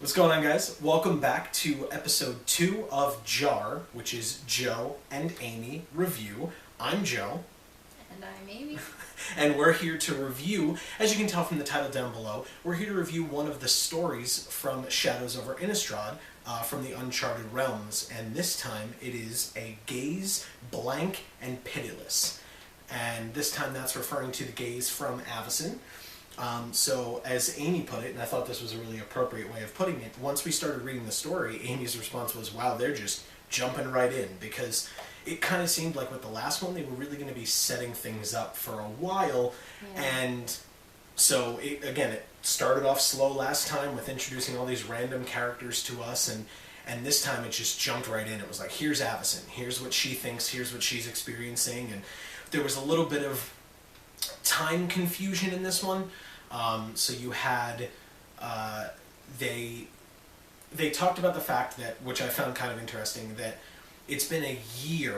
What's going on, guys? Welcome back to episode 2 of JaAR, which is Joe and Amy Review. I'm Joe. And I'm Amy. And we're here to review, as you can tell from the title down below, we're here to review one of the stories from Shadows over Innistrad, from the Uncharted Realms. And this time it is a gaze, blank, and pitiless. And this time that's referring to the gaze from Avacyn. So, as Amy put it, and I thought this was a really appropriate way of putting it, once we started reading the story, Amy's response was, wow, they're just jumping right in, because it kind of seemed like with the last one, they were really going to be setting things up for a while, and so, it started off slow last time with introducing all these random characters to us, and this time it just jumped right in. It was like, here's Avacyn, here's what she thinks, here's what she's experiencing, and there was a little bit of time confusion in this one. So you had, they talked about the fact that, which I found kind of interesting, that it's been a year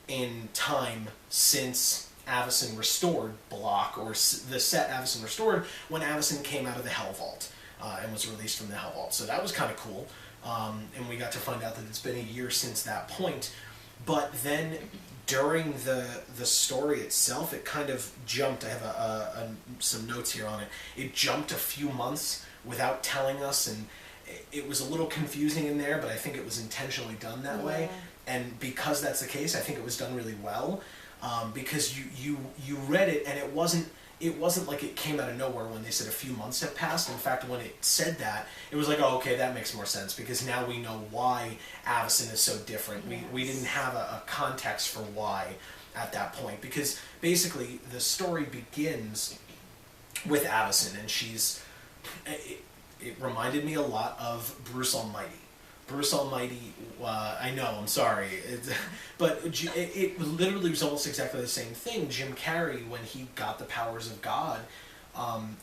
in time since Avacyn restored Block, or the set Avacyn restored, when Avacyn came out of the Hell Vault, and was released from the Hell Vault. So that was kind of cool, and we got to find out that it's been a year since that point. But then during the story itself, it kind of jumped. I have some notes here on it. It jumped a few months without telling us, and it was a little confusing in there, but I think it was intentionally done that way. And because that's the case, I think it was done really well, because you read it, and it wasn't like it came out of nowhere when they said a few months have passed. In fact, when it said that, it was like, oh, okay, that makes more sense, because now we know why Avacyn is so different. Yes. We didn't have a context for why at that point, because basically the story begins with Avacyn, and it reminded me a lot of Bruce Almighty. Bruce Almighty, I know, I'm sorry, but it literally was almost exactly the same thing. Jim Carrey, when he got the powers of God,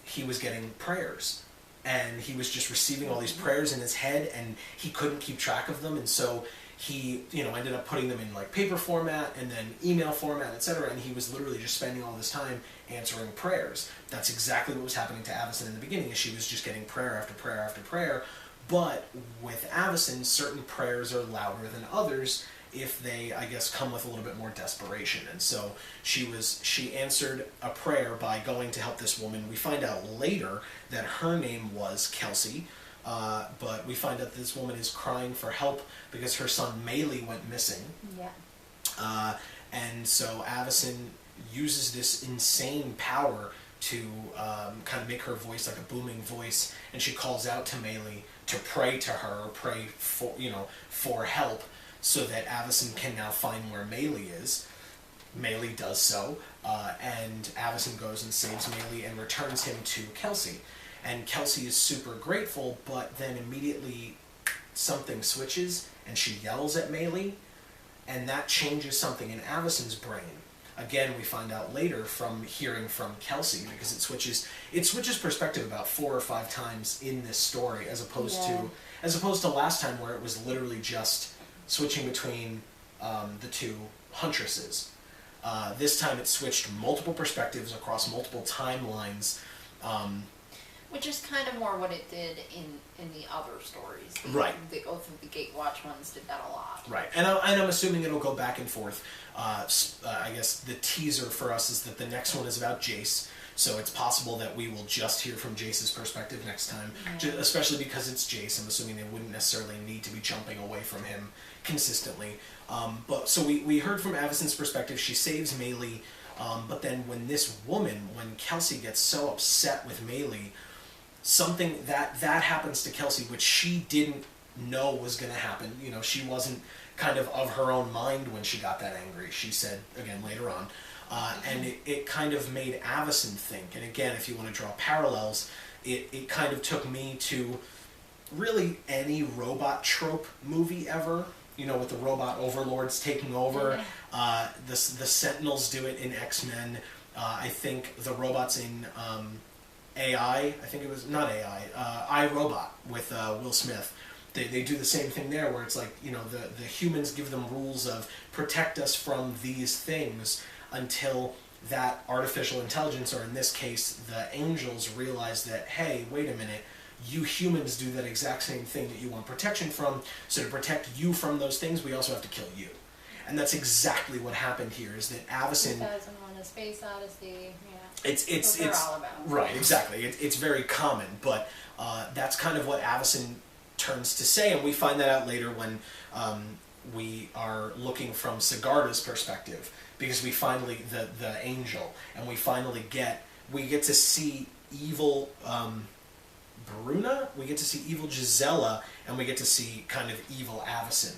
he was getting prayers, and he was just receiving all these prayers in his head, and he couldn't keep track of them, and so he, ended up putting them in like paper format and then email format, etc., and he was literally just spending all this time answering prayers. That's exactly what was happening to Avacyn in the beginning, is she was just getting prayer after prayer after prayer. But with Avacyn, certain prayers are louder than others if they, I guess, come with a little bit more desperation. And so she answered a prayer by going to help this woman. We find out later that her name was Kelsey, but we find out that this woman is crying for help because her son Melee went missing. Yeah. And so Avacyn uses this insane power to kind of make her voice like a booming voice, and she calls out to Melee to pray to her, pray for help, so that Avacyn can now find where Melee is. Melee does so, and Avacyn goes and saves Melee and returns him to Kelsey. And Kelsey is super grateful, but then immediately something switches, and she yells at Melee, and that changes something in Avacyn's brain. Again, we find out later from hearing from Kelsey, because it switches perspective about 4 or 5 times in this story, as opposed to last time, where it was literally just switching between the two huntresses. This time it switched multiple perspectives across multiple timelines. Which is kind of more what it did in the other stories. Right. The Oath of the Gatewatch ones did that a lot. Right, and I'm assuming it'll go back and forth. I guess the teaser for us is that the next one is about Jace, so it's possible that we will just hear from Jace's perspective next time, especially because it's Jace. I'm assuming they wouldn't necessarily need to be jumping away from him consistently. But so we heard from Avacyn's perspective. She saves Melee, but then when Kelsey gets so upset with Melee, something that happens to Kelsey, which she didn't know was going to happen. She wasn't kind of her own mind when she got that angry, she said, again, later on. And it kind of made Avacyn think. And again, if you want to draw parallels, it kind of took me to really any robot trope movie ever, with the robot overlords taking over. The Sentinels do it in X-Men. I think the robots in AI, I think it was, not AI, iRobot with Will Smith. They do the same thing there, where it's like, the humans give them rules of protect us from these things until that artificial intelligence, or in this case, the angels, realize that, hey, wait a minute, you humans do that exact same thing that you want protection from, so to protect you from those things, we also have to kill you. And that's exactly what happened here, is that Avacyn... 2001: A Space Odyssey, yeah. It's all about. Right, exactly. It's very common, but that's kind of what Avacyn turns to say, and we find that out later when we are looking from Sigarda's perspective, because we finally, the angel, and we finally get to see evil Bruna, we get to see evil Gisela, and we get to see kind of evil Avacyn.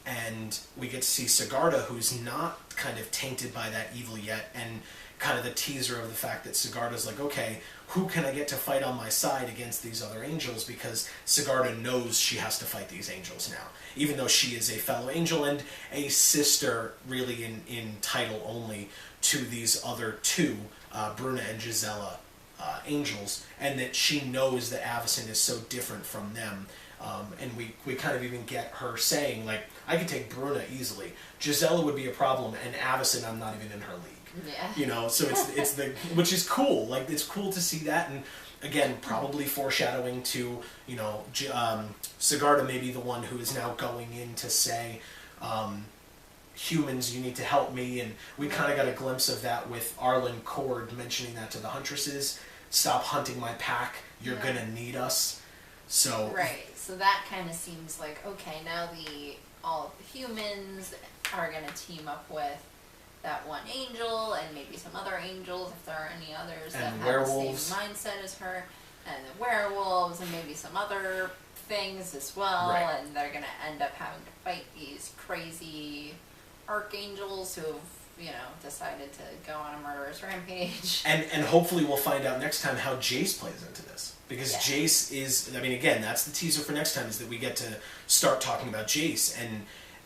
And we get to see Sigarda, who's not kind of tainted by that evil yet, and kind of the teaser of the fact that Sigarda's like, okay, who can I get to fight on my side against these other angels? Because Sigarda knows she has to fight these angels now, even though she is a fellow angel and a sister, really in title only, to these other two, Bruna and Gisela, angels, and that she knows that Avacyn is so different from them. And we kind of even get her saying, like, I could take Bruna easily. Gisela would be a problem, and Avacyn, I'm not even in her league. Yeah. You know, so it's the, which is cool. Like, it's cool to see that, and again, probably foreshadowing to, you know, Sigarda may be the one who is now going in to say, humans, you need to help me, and we kind of got a glimpse of that with Arlen Cord mentioning that to the Huntresses. Stop hunting my pack, you're gonna need us. So right, so that kind of seems like, okay, now all of the humans are gonna team up with that one angel, and maybe some other angels, if there are any others that have the same mindset as her, and the werewolves, and maybe some other things as well, right. And they're gonna end up having to fight these crazy archangels who've, you know, decided to go on a murderous rampage. And hopefully we'll find out next time how Jace plays into this. Because Jace is, I mean, again, that's the teaser for next time, is that we get to start talking about Jace.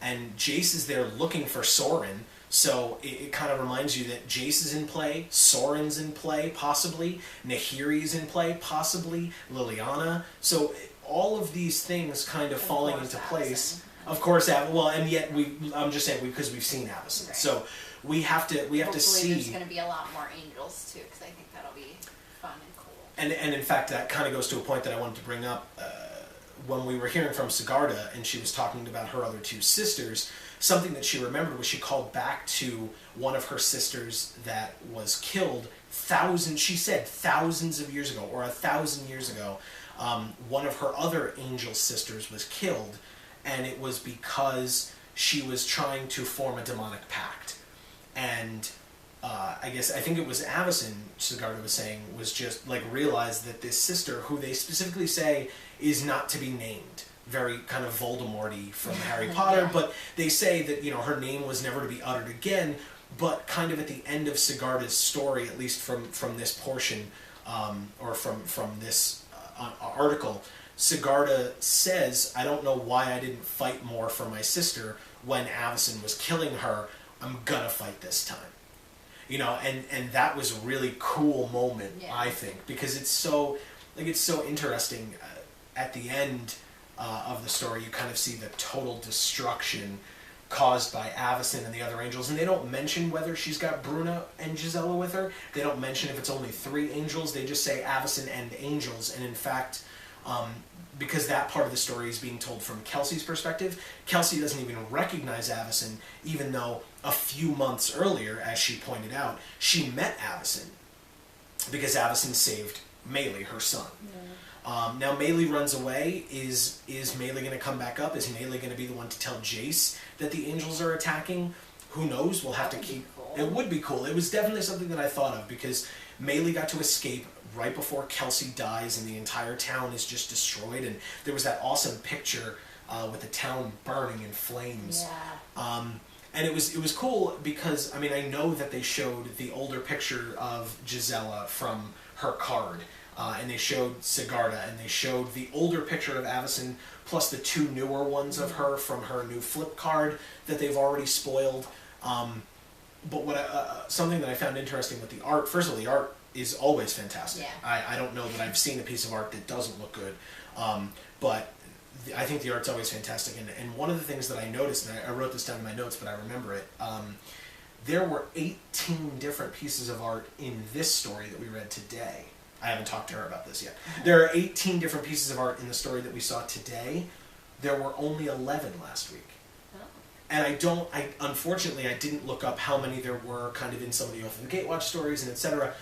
And Jace is there looking for Soren, so it kind of reminds you that Jace is in play, Soren's in play, possibly, Nahiri's in play, possibly, Liliana. So all of these things kind of falling into place. Of course, well, and yet I'm just saying, because we've seen Avacyn. Right. So we have to see. Hopefully there's going to be a lot more angels too, because I think that'll be fun and cool. And in fact, that kind of goes to a point that I wanted to bring up when we were hearing from Sigarda, and she was talking about her other two sisters. Something that she remembered was she called back to one of her sisters that was killed she said thousands of years ago, or 1,000 years ago. One of her other angel sisters was killed, and it was because she was trying to form a demonic pact. And I think it was Avacyn, Sigarda was saying, was just, like, realized that this sister, who they specifically say is not to be named, very kind of Voldemort-y from Harry Potter, but they say that, you know, her name was never to be uttered again, but kind of at the end of Sigarda's story, at least from this portion, or from this article, Sigarda says, I don't know why I didn't fight more for my sister when Avacyn was killing her. I'm gonna fight this time. You know, and that was a really cool moment, I think, because it's so interesting. At the end of the story, you kind of see the total destruction caused by Avacyn and the other angels, and they don't mention whether she's got Bruna and Gisela with her. They don't mention if it's only 3 angels. They just say Avacyn and angels, and in fact, because that part of the story is being told from Kelsey's perspective, Kelsey doesn't even recognize Avacyn, even though a few months earlier, as she pointed out, she met Avacyn because Avacyn saved Melee, her son. Now Melee runs away. Is Melee going to come back up? Is Melee going to be the one to tell Jace that the angels are attacking? Who knows? We'll have to keep... Cool. It would be cool. It was definitely something that I thought of, because Melee got to escape right before Kelsey dies, and the entire town is just destroyed, and there was that awesome picture with the town burning in flames. Yeah. And it was cool because, I mean, I know that they showed the older picture of Gisela from her card, and they showed Sigarda, and they showed the older picture of Avacyn, plus the 2 newer ones of her from her new flip card that they've already spoiled. But what something that I found interesting with the art, first of all, the art is always fantastic. Yeah. I don't know that I've seen a piece of art that doesn't look good, but I think the art's always fantastic. And one of the things that I noticed, and I wrote this down in my notes, but I remember it, there were 18 different pieces of art in this story that we read today. I haven't talked to her about this yet. There are 18 different pieces of art in the story that we saw today. There were only 11 last week. And unfortunately, I didn't look up how many there were kind of in some of the Oath of the Gatewatch stories and etc.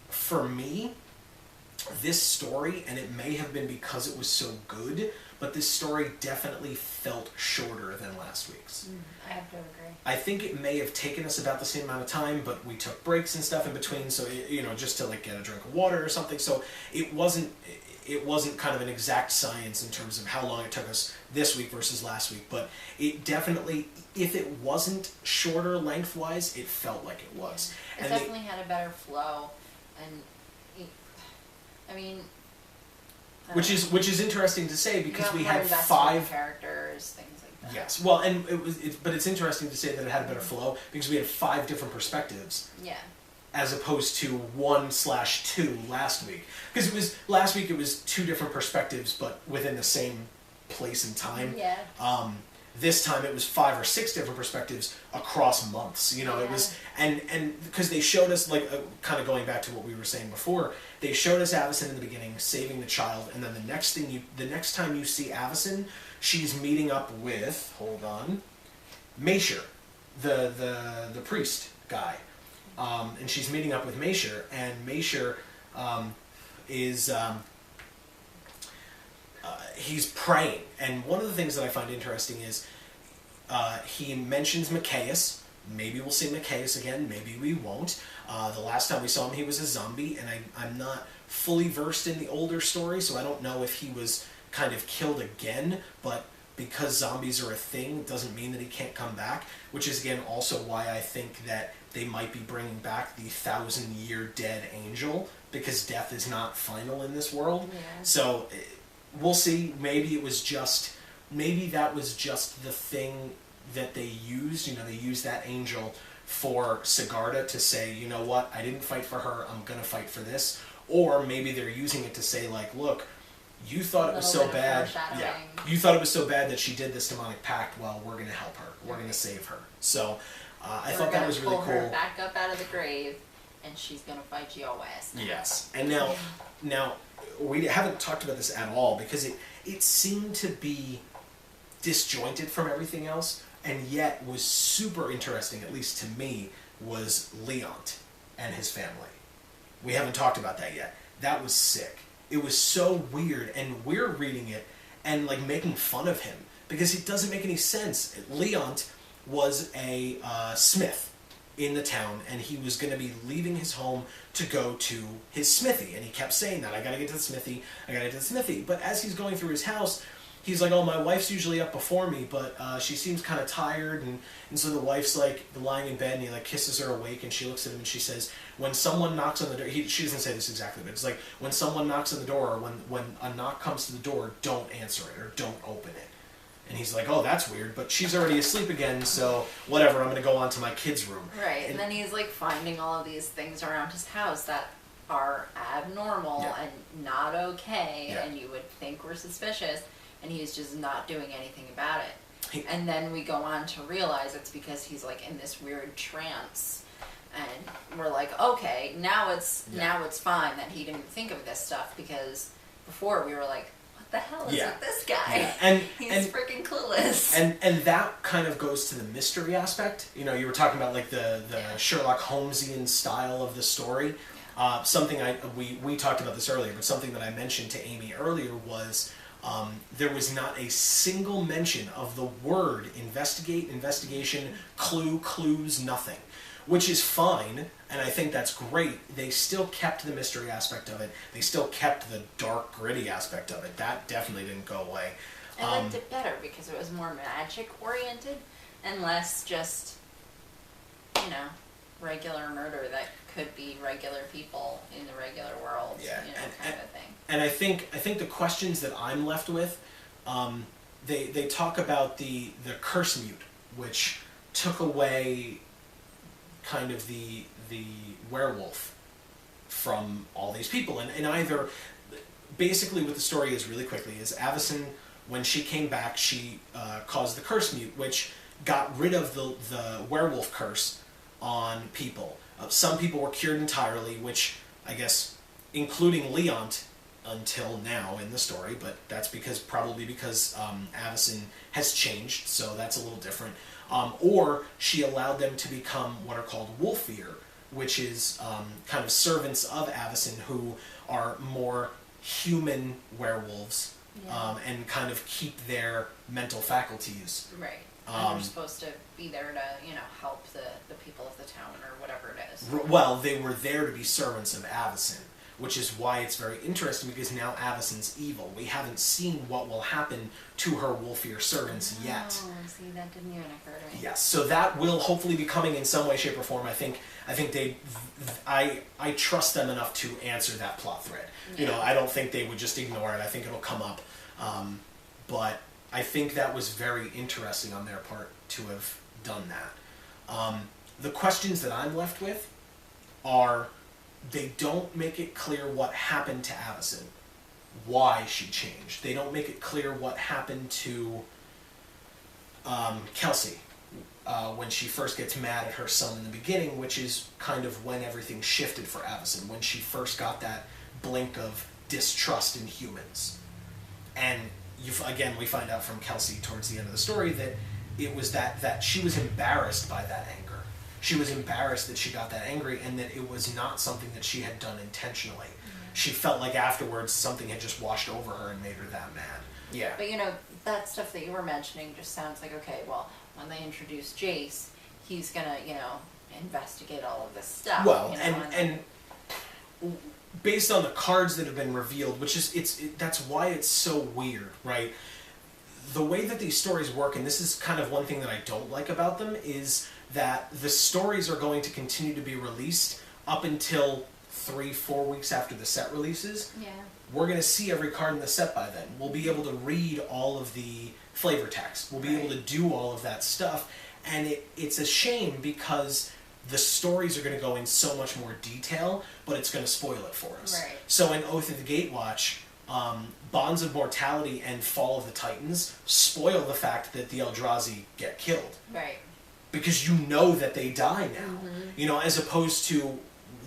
For me, this story, and it may have been because it was so good, but this story definitely felt shorter than last week's. I have to agree. I think it may have taken us about the same amount of time, but we took breaks and stuff in between, so just to like get a drink of water or something. So it wasn't kind of an exact science in terms of how long it took us this week versus last week, but it definitely, if it wasn't shorter lengthwise, it felt like it was. It definitely had a better flow, and which is interesting to say because we had 5 characters, things like that. Yes, well, and but it's interesting to say that it had a better flow because we had 5 different perspectives. Yeah. As opposed to 1/2 last week, because last week it was 2 different perspectives, but within the same place and time. Yeah. This time it was 5 or 6 different perspectives across months. It was and because they showed us kind of going back to what we were saying before, they showed us Avacyn in the beginning saving the child, and then the next time you see Avacyn, she's meeting up with Maysher, the priest guy. And she's meeting up with Maysher, and Maysher is he's praying. And one of the things that I find interesting is he mentions Micaeus. Maybe we'll see Micaeus again, maybe we won't. The last time we saw him, he was a zombie, and I'm not fully versed in the older story, so I don't know if he was kind of killed again, but because zombies are a thing doesn't mean that he can't come back, which is again also why I think that they might be bringing back the 1,000-year dead angel, because death is not final in this world. Yeah. So we'll see. Maybe that was just the thing that they used. They used that angel for Sigarda to say, you know what, I didn't fight for her, I'm gonna fight for this. Or maybe they're using it to say, like, look, you thought it was so bad. Yeah, you thought it was so bad that she did this demonic pact. Well, we're gonna help her. We're gonna save her. So I thought that was really cool. We're gonna pull her back up out of the grave, and she's gonna fight your ass. Yes, and now we haven't talked about this at all because it seemed to be disjointed from everything else, and yet was super interesting. At least to me, was Leont and his family. We haven't talked about that yet. That was sick. It was so weird, and we're reading it and like making fun of him because it doesn't make any sense. Leont was a smith in the town, and he was going to be leaving his home to go to his smithy, and he kept saying that, I gotta get to the smithy, but as he's going through his house, he's like, oh, my wife's usually up before me, but she seems kind of tired, and so the wife's like lying in bed, and he like kisses her awake, and she looks at him and she says, when someone knocks on the door, she doesn't say this exactly, but it's like, when someone knocks on the door, or when a knock comes to the door, don't answer it, or don't open it. And he's like, oh, that's weird, but she's already asleep again, so whatever, I'm going to go on to my kid's room. Right, and then he's like finding all of these things around his house that are abnormal and not okay, and you would think were suspicious, and he's just not doing anything about it. And then we go on to realize it's because he's like in this weird trance, and we're like, okay, now it's fine that he didn't think of this stuff, because before we were like, the hell is with this guy? Yeah. And he's freaking clueless. And that kind of goes to the mystery aspect. You were talking about like the Sherlock Holmesian style of the story. Something we talked about this earlier, but something that I mentioned to Amy earlier was there was not a single mention of the word investigate, investigation, clue, clues, nothing. Which is fine, and I think that's great. They still kept the mystery aspect of it. They still kept the dark, gritty aspect of it. That definitely didn't go away. I liked it better because it was more magic-oriented and less just, regular murder that could be regular people in the regular world, kind of a thing. And I think the questions that I'm left with, they talk about the curse mute, which took away kind of the werewolf from all these people, and either basically what the story is really quickly is Avacyn, when she came back, she caused the curse mute, which got rid of the werewolf curse on people. Some people were cured entirely, which I guess including Leont until now in the story, but that's probably because Avacyn has changed, so that's a little different. Or she allowed them to become what are called Wolfir, which is kind of servants of Avacyn who are more human werewolves, and kind of keep their mental faculties. Right. And they're supposed to be there to, help the people of the town or whatever it is. Well, they were there to be servants of Avacyn, which is why it's very interesting, because now Avacyn's evil. We haven't seen what will happen to her Wolfir servants yet. Oh, see, that didn't even occur to me. Yes, so that will hopefully be coming in some way, shape, or form. I trust them enough to answer that plot thread. Yeah. I don't think they would just ignore it. I think it'll come up. But I think that was very interesting on their part to have done that. The questions that I'm left with are, they don't make it clear what happened to Avacyn, why she changed. They don't make it clear what happened to Kelsey when she first gets mad at her son in the beginning, which is kind of when everything shifted for Avacyn, when she first got that blink of distrust in humans. And again, we find out from Kelsey towards the end of the story that it was that she was embarrassed by that anger. She was embarrassed that she got that angry, and that it was not something that she had done intentionally. Mm-hmm. She felt like afterwards something had just washed over her and made her that mad. Yeah. But that stuff that you were mentioning just sounds like, okay, well, when they introduce Jace, he's gonna, investigate all of this stuff. Well, and based on the cards that have been revealed, which is, that's why it's so weird, right? The way that these stories work, and this is kind of one thing that I don't like about them, is that the stories are going to continue to be released up until 3-4 weeks after the set releases. Yeah. We're going to see every card in the set by then. We'll be able to read all of the flavor text. We'll be able to do all of that stuff. And it's a shame, because the stories are going to go in so much more detail, but it's going to spoil it for us. Right. So in Oath of the Gatewatch, Bonds of Mortality and Fall of the Titans spoil the fact that the Eldrazi get killed. Right. Because you know that they die now. As opposed to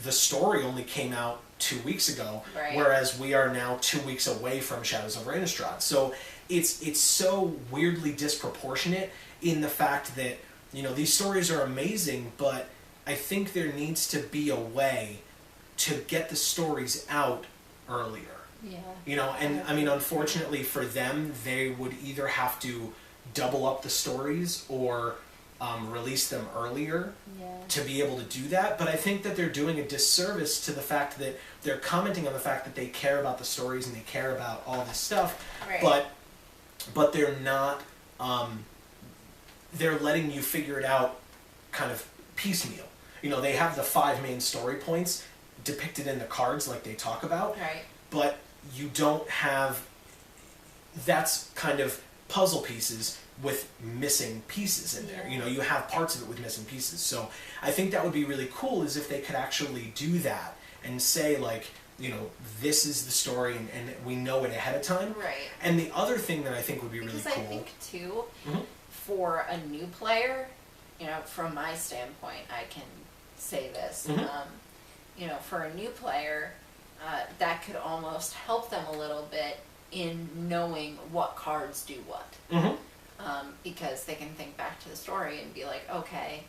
the story only came out 2 weeks ago, whereas we are now 2 weeks away from Shadows over Innistrad. So it's so weirdly disproportionate in the fact that, these stories are amazing, but I think there needs to be a way to get the stories out earlier. Yeah. And I mean, unfortunately for them, they would either have to double up the stories or release them earlier to be able to do that. But I think that they're doing a disservice to the fact that they're commenting on the fact that they care about the stories and they care about all this stuff, but they're not, they're letting you figure it out kind of piecemeal. They have the 5 main story points depicted in the cards like they talk about, but you don't have, that's kind of puzzle pieces with missing pieces in there. You have parts of it with missing pieces. So I think that would be really cool, is if they could actually do that and say, like, this is the story, and we know it ahead of time. Right. And the other thing that I think would be really cool... Because I think, too, for a new player, from my standpoint, I can say this, for a new player, that could almost help them a little bit in knowing what cards do what. Because they can think back to the story and be like, okay,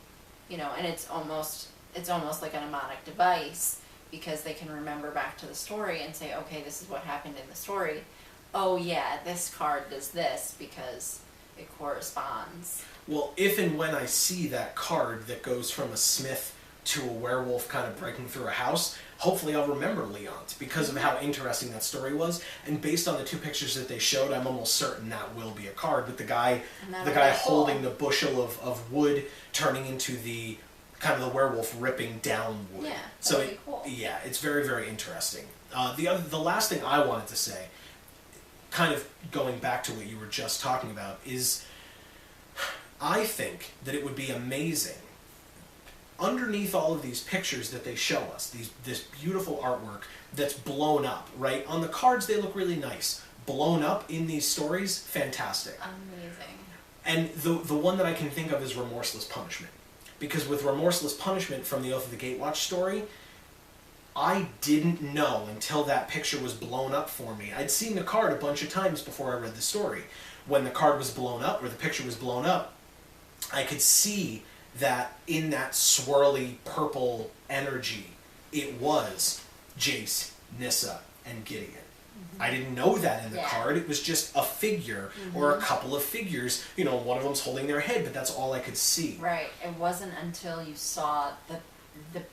and it's almost like a mnemonic device, because they can remember back to the story and say, okay, this is what happened in the story. Oh yeah, this card does this because it corresponds. Well, if and when I see that card that goes from a smith to a werewolf kind of breaking through a house, hopefully I'll remember Leont because of how interesting that story was. And based on the 2 pictures that they showed, I'm almost certain that will be a card, with the guy holding the bushel of wood turning into the kind of the werewolf ripping down wood. Yeah, so that'd be cool. Yeah, it's very, very interesting. The last thing I wanted to say, kind of going back to what you were just talking about, is I think that it would be amazing, underneath all of these pictures that they show us, this beautiful artwork that's blown up, right? On the cards, they look really nice. Blown up in these stories, fantastic. Amazing. And the one that I can think of is Remorseless Punishment. Because with Remorseless Punishment from the Oath of the Gatewatch story, I didn't know until that picture was blown up for me. I'd seen the card a bunch of times before I read the story. When the card was blown up, or the picture was blown up, I could see that in that swirly purple energy, it was Jace, Nissa, and Gideon. I didn't know that in the card. It was just a figure or a couple of figures. You know, one of them's holding their head, but that's all I could see. Right. It wasn't until you saw the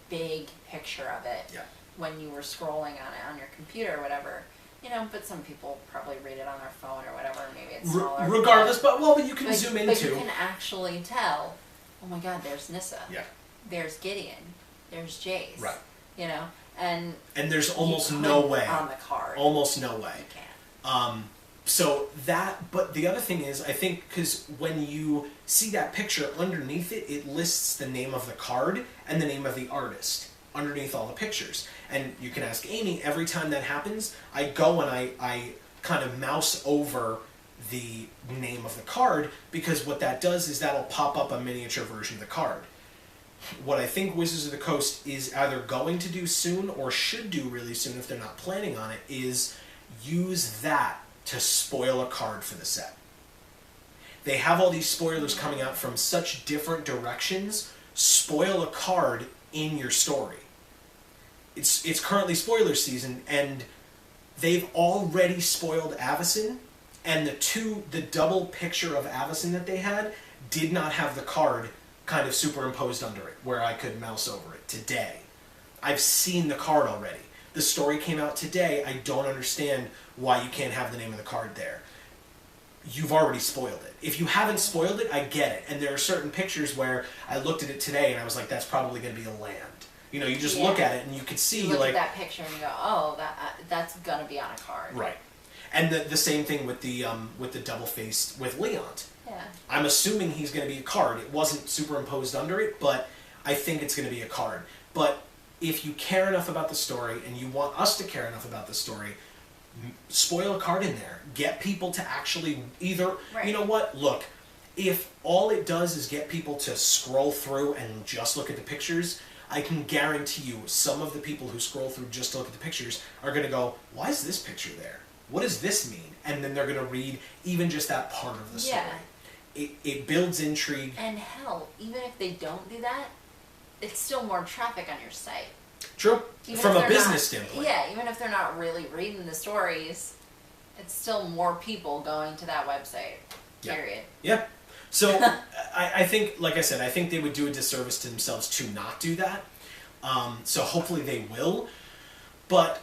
big picture of it when you were scrolling on it on your computer or whatever. You know, but some people probably read it on their phone or whatever. Maybe it's smaller. Regardless, but you can zoom in but too. You can actually tell. Oh my God! There's Nissa. Yeah. There's Gideon. There's Jace. Right. You know, and there's almost no way on the card. Almost no way. You can't. So that, but the other thing is, I think, because when you see that picture underneath it, it lists the name of the card and the name of the artist underneath all the pictures. And you can ask Amy, every time that happens, I go and I kind of mouse over the name of the card, because what that does is that'll pop up a miniature version of the card. What I think Wizards of the Coast is either going to do soon, or should do really soon if they're not planning on it, is use that to spoil a card for the set. They have all these spoilers coming out from such different directions. Spoil a card in your story. It's currently spoiler season, and they've already spoiled Avacyn, and the double picture of Avacyn that they had did not have the card kind of superimposed under it, where I could mouse over it today. I've seen the card already. The story came out today. I don't understand why you can't have the name of the card there. You've already spoiled it. If you haven't spoiled it, I get it. And there are certain pictures where I looked at it today and I was like, that's probably going to be a land. You know, you just look at it and you could see, you look at that picture and you go, oh, that's going to be on a card. Right. And the same thing with the double-faced, with Leont. Yeah. I'm assuming he's going to be a card. It wasn't superimposed under it, but I think it's going to be a card. But if you care enough about the story, and you want us to care enough about the story, spoil a card in there. Get people to actually either, you know what, look, if all it does is get people to scroll through and just look at the pictures, I can guarantee you some of the people who scroll through just to look at the pictures are going to go, why is this picture there? What does this mean? And then they're going to read even just that part of the story. It builds intrigue. And hell, even if they don't do that, it's still more traffic on your site. True. Even from a business standpoint. Yeah, even if they're not really reading the stories, it's still more people going to that website. Period. Yeah. So I think, like I said, I think they would do a disservice to themselves to not do that. So hopefully they will. But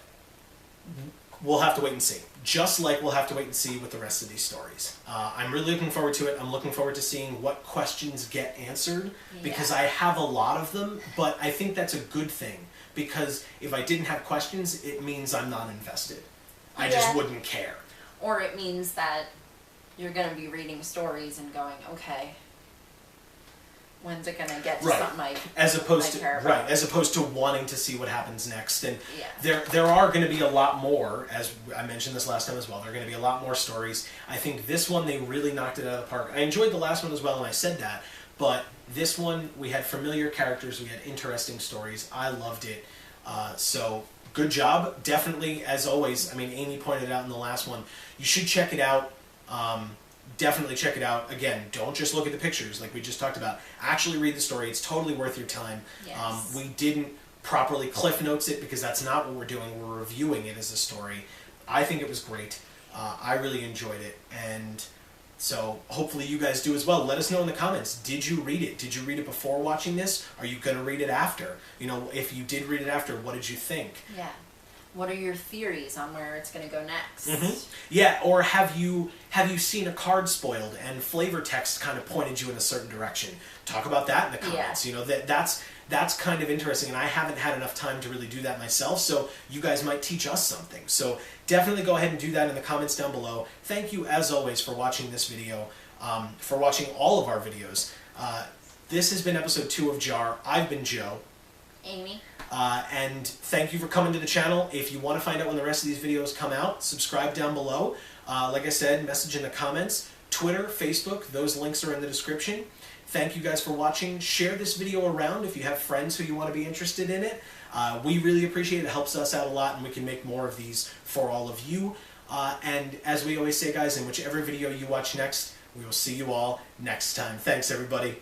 we'll have to wait and see. Just like we'll have to wait and see with the rest of these stories. I'm really looking forward to it. I'm looking forward to seeing what questions get answered, because I have a lot of them, but I think that's a good thing, because if I didn't have questions, it means I'm not invested. I just wouldn't care. Or it means that you're going to be reading stories and going, okay, when's it going to get to something I care about? As opposed to wanting to see what happens next. And there are going to be a lot more, as I mentioned this last time as well, there are going to be a lot more stories. I think this one, they really knocked it out of the park. I enjoyed the last one as well, and I said that, but this one, we had familiar characters, we had interesting stories. I loved it. So good job. Definitely, as always, I mean, Amy pointed out in the last one, you should check it out. Definitely check it out. Again, don't just look at the pictures like we just talked about. Actually read the story. It's totally worth your time. Yes. We didn't properly cliff notes it, because that's not what we're doing. We're reviewing it as a story. I think it was great. I really enjoyed it. And so hopefully you guys do as well. Let us know in the comments. Did you read it? Did you read it before watching this? Are you going to read it after? You know, if you did read it after, what did you think? Yeah. What are your theories on where it's going to go next? Yeah, or have you seen a card spoiled and flavor text kind of pointed you in a certain direction? Talk about that in the comments. You know, that's kind of interesting, and I haven't had enough time to really do that myself, so you guys might teach us something. So definitely go ahead and do that in the comments down below. Thank you, as always, for watching this video, for watching all of our videos. This has been episode 2 of JaAR. I've been Joe. Amy. And thank you for coming to the channel. If you want to find out when the rest of these videos come out, subscribe down below. Like I said, message in the comments. Twitter, Facebook, those links are in the description. Thank you guys for watching. Share this video around if you have friends who you want to be interested in it. We really appreciate it. It helps us out a lot, and we can make more of these for all of you. And as we always say, guys, in whichever video you watch next, we will see you all next time. Thanks, everybody.